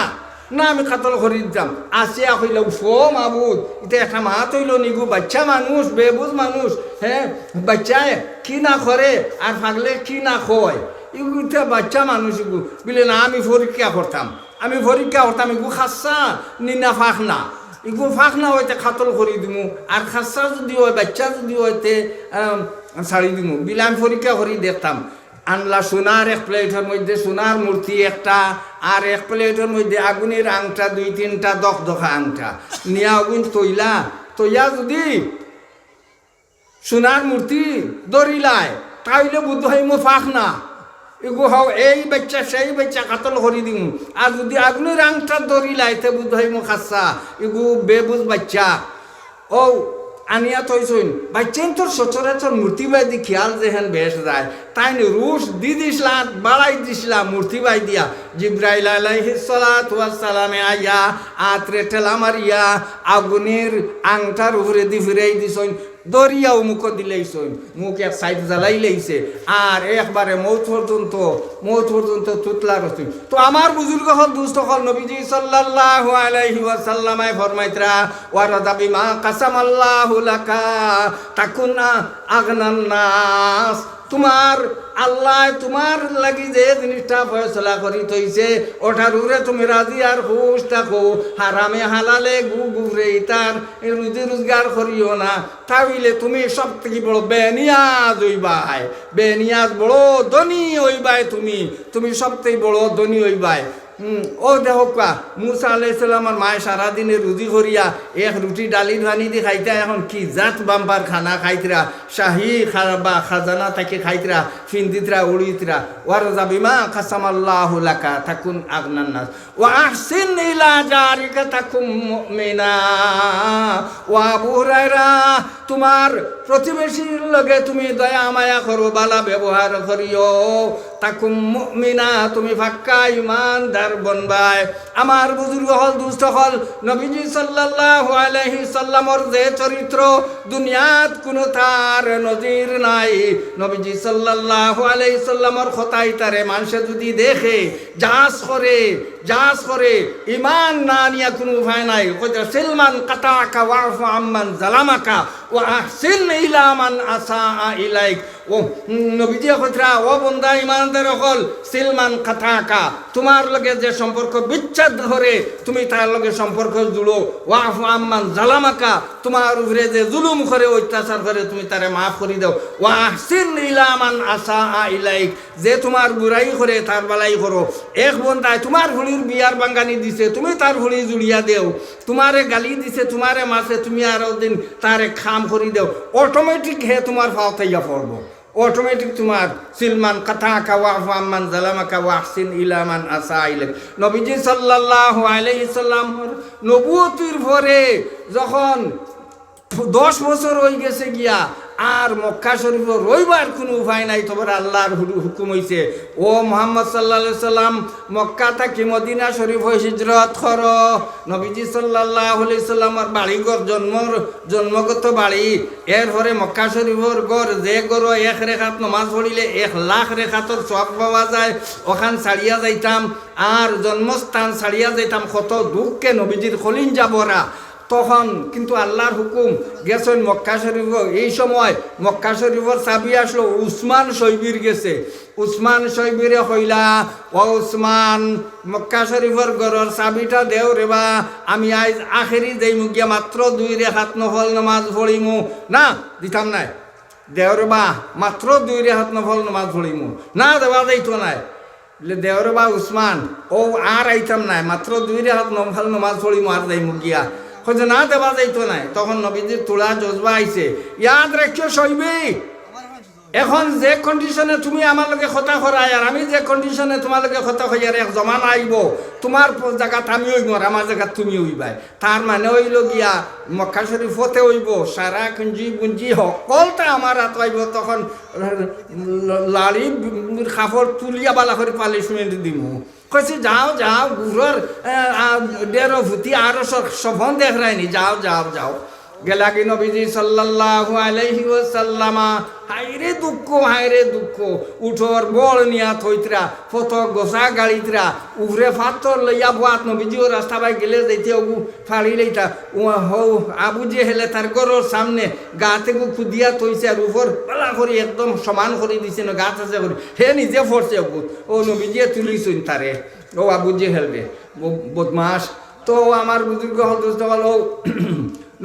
না আমি কাতল করে দিতাম। আসিয়া কইল, ফো মাবুদ, এটা একটা মা তৈল নিগু, বাচ্চা মানুষ, বেবুজ মানুষ, হ্যাঁ বাচ্চায় কি না করে আর ফাগলে কি না খয়, এগুলো বাচ্চা মানুষ এগু বলে না আমি পরীক্ষা করতাম, আমি পরীক্ষা করতাম, এগু খাসা নিনা ফাঁক না, এগু ফাঁক না হইতে খাতল করে দিমু, আর খাসা যদি হয় বাচ্চা যদি হইতে ছাড়ি দিমু বিলে আমি পরীক্ষা করে দেখতাম। আনলা সোনার এক প্লেটের মধ্যে সোনার মূর্তি একটা, আর এক প্লেটের মধ্যে আগুনের আংটা 2-3টা দখদখা আংটা নিয়ে আগুন তৈয়া যদি সোনার মূর্তি দরিলায় তাইলে বুদ্ধ হইম ফাঁক না, এগু হও এই বাচ্চা সেই বাচ্চা কাতল করি দিম। আর যদি আগুনের আংটা দরিলায় তে বুদ্ধ হইম খাসা, এগু বেবুজ বাচ্চা। ও আনিয়া তৈছইন বাইচেন তোর সচরাচর মূর্তি বাই দি খেয়াল যেহেন বেশ যায় তাই রুশ দি দিসলাম বাড়াই দিসলাম মূর্তি বাই দিয়া জিব্রাইল আলাইহিস সালাতু ওয়াস সালামে আইয়া আত্রে ঠেলা মারিয়া আগুনের আংটার উপরে দি ফিরাই দিছইন দরিয়াও মুখ দিলেইছইন মুখ এক সাইড জ্বালাই লইছে আর একবারে মৌত পর্যন্ত তুতলা রসুন তো আমার বুজুর্গ হল দুস্থ হল নবীজি সাল্লাল্লাহু আলাইহি ওয়াসাল্লামে ফরমাইতরা ওয়ারাদা বিমা কাসামাল্লাহু লাকা তাকুনা আগনান নাস তোমার আল্লাহ তোমার লাগি যে জিনিসটা ফয়সলা করি তৈছে ওঠার উরে তুমি রাজি আর খুশ থাকো হারামে হালালে গুরে তার রুজি রোজগার করিও না তাহলে তুমি সব থেকে বড় বেনিয়াজ হইবাই বেনিয়াজ বড় ধনী হইবাই তুমি সব থেকে বড় ধনী হইবাই ও দেখা মুসা আলাইহিস সালামের মায়ে সারাদিনে রুজি করিয়া এক রুটি ডালি ভানি দি খাইতা এখন কি জাত বাম্পার খানা খাইতরা শাহী খাবা খাজানা তাকে খাইতরা ফিন্দিতরা উড়িতরা ওয়ারজা বিমা কাসামাল্লাহু লাকা তাকুন আগনান নাস ওয়া আহসিন ইলা জারিকা তাকুম মুমিনা ওয়া আবু হুরায়রা তোমার প্রতিবেশীর লগে তুমি দয়া মায়া করো বালা ব্যবহার করিও তাকুম মুমিনা তুমি পাক্কা ঈমানদার বনবাই আমার বুজুর্গ হল দুস্থ হল নবীজি সাল্লাল্লাহু আলাইহি সাল্লামর যে চরিত্র দুনিয়াত কোনো তার নজির নাই নবীজি সাল্লাল্লাহু আলাইহি সাল্লামর কথাই তারে মানুষে যদি দেখে জাস করে ঈমান না নিয়া কোনো উপায় নাই কইতা সিলমান কাতাকা ওয়াফু আম্মান জালামাকা ওয়া আহসিন ইলা মান আসাআ ইলাইক ও নবীজি কইতরা ও বন্দা ঈমানদার হল সিলমান কাতাকা তোমার লগে যে সম্পর্ক বিচ্ছেদ করে তুমি তার লগে সম্পর্ক জুড়ো ওয়াফু আম্মান জালামাকা তোমার উপরে যে জুলুম করে অত্যাচার করে তুমি তারে মাফ করে দাও ওয়া আহসিন ইলা মান আসাআ ইলাইক যে তোমার বুরাই করে তার বালাই করো এক বন্দায় তোমার হুলির বিয়ার বাঙ্গানি দিছে তুমি তার হুলি জুড়িয়া দেও তোমারে গালি দিছে তোমারে মাসে তুমি আরো দিন তারে খাম করে দেও অটোমেটিক হে তোমার ফাওতাইয়া পড়বো অটোমেটিক তোমার সিলমান কাতাকা ওয়াফু আম্মান জালামাকা ওয়া আহসিন ইলা মান আসাআ ইলাইক নবীজি সাল্লাল্লাহু আলাইহি সাল্লামের নবুয়তির পরে যখন 10 বছর হয়ে গেছে গিয়া আর মক্কা শরীফ রইবার কোনো উপায় নাই তবে আল্লাহর হুকুম হইছে ও মুহাম্মদ সাল্লাল্লাহু আলাইহি সাল্লাম মক্কা থেকে মদিনা শরীফ হিজরত করো নবীজি সাল্লাল্লাহু আলাইহি সাল্লামের বাড়িঘর জন্মগত বাড়ি এরপরে মক্কা শরীফের ঘর যে ঘর এক রেখাত নামাজ পড়িলে 1,00,000 রেখাতর সওয়াব পাওয়া যায় ওখান ছাড়িয়া যাইতাম আর জন্মস্থান ছাড়িয়া যাইতাম কত দুঃখে নবীজির খলিঞ্জা ভরা তখন কিন্তু আল্লাহর হুকুম গেছেন মক্কা শরীফ এই সময় মক্কা শরীফের চাবি আসলো উসমান শৈবীর গেছে উসমান শৈবীরে হইলা ও উসমান মক্কা শরীফের ঘরের চাবিটা দেও রে বা আমি আজ আখেরি যাই মুগিয়া মাত্র 2 রেখাত নফল নামাজ পড়িমু না দিতাম নাই দেও রে বা মাত্র 2 রেখাত নফল নামাজ পড়িমু না দেওয়া যাইতো নাই দেও রে বা উসমান ও আর আইতাম নাই মাত্র 2 রেখাত নফল নামাজ পড়িমু আর যাই মুগিয়া হয়তো না দেওয়া যাইতো নাই তখন নবীজির তোলা জজবা আইছে ইয়াদ রাখিও সইবে এখন যে কন্ডিশনে তুমি আমার লগে কথা করাই আর আমি যে কন্ডিশনে তোমার লগে কথা কই আর এক জমানা আইব তোমার জায়গাত আমি হইব আর আমার জায়গাত তুমি হইবাই তার মানে হইল গিয়া মক্কা শরীফতে হইব সারা গুঞ্জি সকলটা আমার হাত আইব তখন লাড়ি কাপড় তুলিয়া বালা করে পালি শুনে দিমু কইছে যাও গুরর ডেরো ভূতি আরো সবন দেখ রাইনি যাও গেলা কি নবীজি সাল্লাল্লাহু আলাইহি ওয়াসাল্লামা হায়রে দুঃখ উঠোর বল নিয়া থইতরা ফটো গোসা গাড়িতরা উভরে ফাতর লইয়া বাত নবীজিও রাস্তা বাই গেলে যাইতে ওগু ফাড়ি লইতা হৌ আবু যে হেলে তার গরর সামনে গাতে গু খুদিয়া থইছে আর উপর পালা করে একদম সমান করে দিছে না গাছ আছে করে হে নিজে ফরছে ওগু ও নবীজিয়ে তুলিছুন তারে ও আবু যে হেলবে বদমাস তো আমার বুজুর্গ হল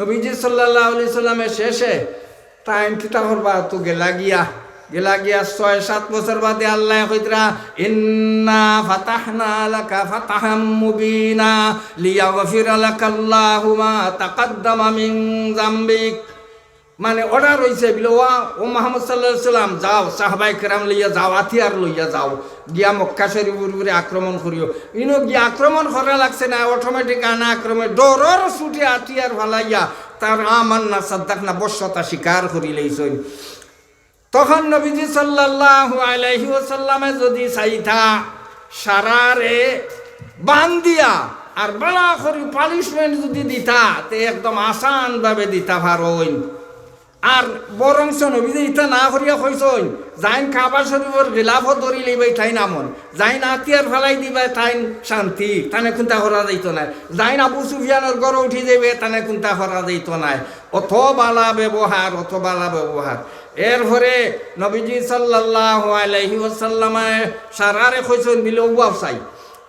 নবীজি সাল্লাল্লাহু আলাইহি সাল্লামের শেষে টাইম কিতা করবা তো গেলা গিয়া 6-7 বছর বাদে আল্লাহ কইতরা ইন্না ফাতাহনা লাকা ফাতাহাম মুবিনা লিয়াগফিরা লাকাল্লাহু মা তাকাদ্দামা মিন যামবিক মানে অর্ডার হইছে বিলো ও মুহাম্মদ সাল্লাল্লাহু আলাইহি সাল্লাম যাও সাহাবায়ে কেরাম লইয়া যাও হাতিয়ার লইয়া যাও গিয়া মক্কা শরীফের উপরে আক্রমণ করিও ইনো গিয়া আক্রমণ করা লাগছে না অটোমেটিক আনা আক্রমণ ডরর ছুটে হাতিয়ার ফালাইয়া তার আমান্না সাদ্দাকনা বশ্যতা স্বীকার করি লইছেন। তখন নবীজি সাল্লাল্লাহু আলাইহি ওয়াসাল্লামে যদি চাইতা সারারে বান্ধিয়া আর বলা করি পানিশমেন্ট যদি দিতা তে একদম আসান ভাবে দিতা পারইন। আর বরংস নবীজি ইটা না করিয়া কইসইন যাইন কাবা শরীফের গিলাফত ধরি লইবাই তাই নামন, যাইন আতিয়ার ফেলাই দিবাই তাই শান্তি, তানে কোনটা করা যাইত নাই, যাইন আবু সুফিয়ানের গড়ে উঠি যাইবে তানে কোনটা করা যাইত নাই। অত বালা ব্যবহার, অত বালা ব্যবহার। এরপরে নবীজি সাল্লাল্লাহু আলাইহি ওয়াসাল্লামে সারারে কইসইন বিলে ওয়াও চাই,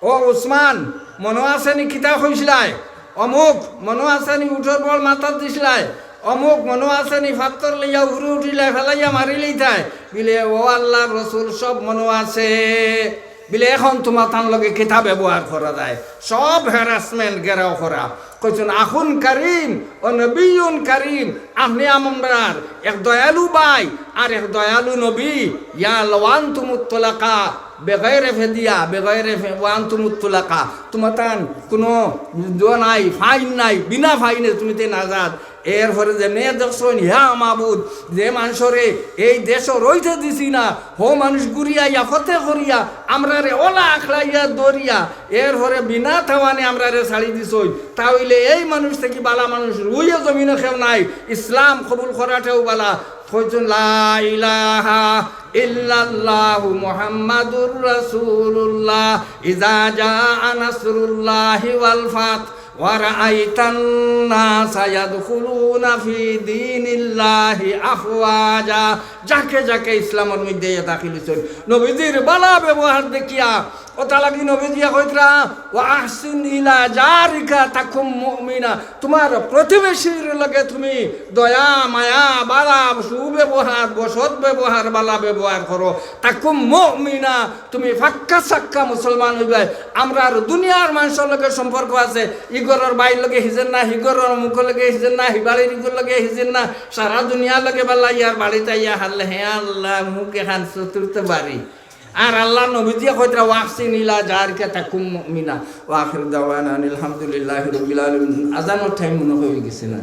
ও উসমান মনো আছে নি কিতা কইছিলাই, অমুক মনো আছে নি উঠোর বল মাথার দিছিলাই, অমুক মনো আছে নি ফাত্তর লইয়া উড়ে উঠিলাই ফেলাইয়া মারিলেই তাই বিলে ও আল্লাহর রসুল সব মনো আছে। বিলে এখন তোমার তার লগে কিতা ব্যবহার করা যায়, সব হ্যারাসমেন্ট গেরাও করা। কইছেন আখুন কারিম ও নবীন কারিম, আপনি আমরার এক দয়ালু ভাই আর এক দয়ালু নবী। ইয়া ওয়ান্তুমুত তুলাকা বেগাইরে ফেদিয়া বেগাইরে ওয়ান্তুমুত তুলাকা, তোমার তান কোনো নাই ফাইন নাই, বিনা ফাইনে তুমি তেন আজাদ। এরপরে যে মেয়ে দেখছেন হ্যা মাবুদ, যে মানুষরে এই দেশ রইতে দিছি না হো মানুষ গুড়িয়াইয়া ফতে করিয়া আমরা রে ওলা আখড়াইয়া দরিয়া এরপরে বিনা থাওয়ানে আমরা রে ছাড়ি দিছই, তাহলে এই মানুষ থেকে বালা মানুষ রুইয়া জমিনে খেও নাই, ইসলাম কবুল করাটাও বালা। কইছেন লা ইলাহা ইল্লাল্লাহু মুহাম্মাদুর রাসূলুল্লাহ ইযা জাআ নাসরুল্লাহি ওয়াল ফাত ওয়ারাআইতান নাসা ইয়াদখুলুনা ফি দীনিল্লাহি আফওয়াজা। যাকে যাকে ইসলামের মধ্যে দাখিল হইছেন নবীজির বালা ব্যবহার দেখিয়া ওটা লাগি নবীজিয়া কইতরা ওয়া আহসিন ইলা জারিকা তাকুম মুমিনা, তোমার প্রতিবেশীর লগে তুমি দয়া মায়া বালা সুব্যবহার বসত ব্যবহার বালা ব্যবহার করো, তাকুম মুমিনা তুমি ফাক্কা সাক্কা মুসলমান হইবে। আমরা আর দুনিয়ার মানুষের লগে সম্পর্ক আছে, ইগরের বাইর লগে হিজেন না, হিগরের মুখ লগে হিজেন না, হিবাড়ির ইগর লগে হিজেন না, সারা দুনিয়ার লগে বালা ইয়ার বাড়িতে ইয়া হারলে হে আল্লাহ মুখ এখান চতুর্থ বাড়ি। আর আল্লাহ নবীজিয়া কইতরা ওয়াহসিন ইলা জারিকা তাকুম মুমিনা। ওয়া আখির দাওয়ানা আলহামদুলিল্লাহি রাব্বিল আলামিন। আজানের টাইম মনে হয়ে গেছে না।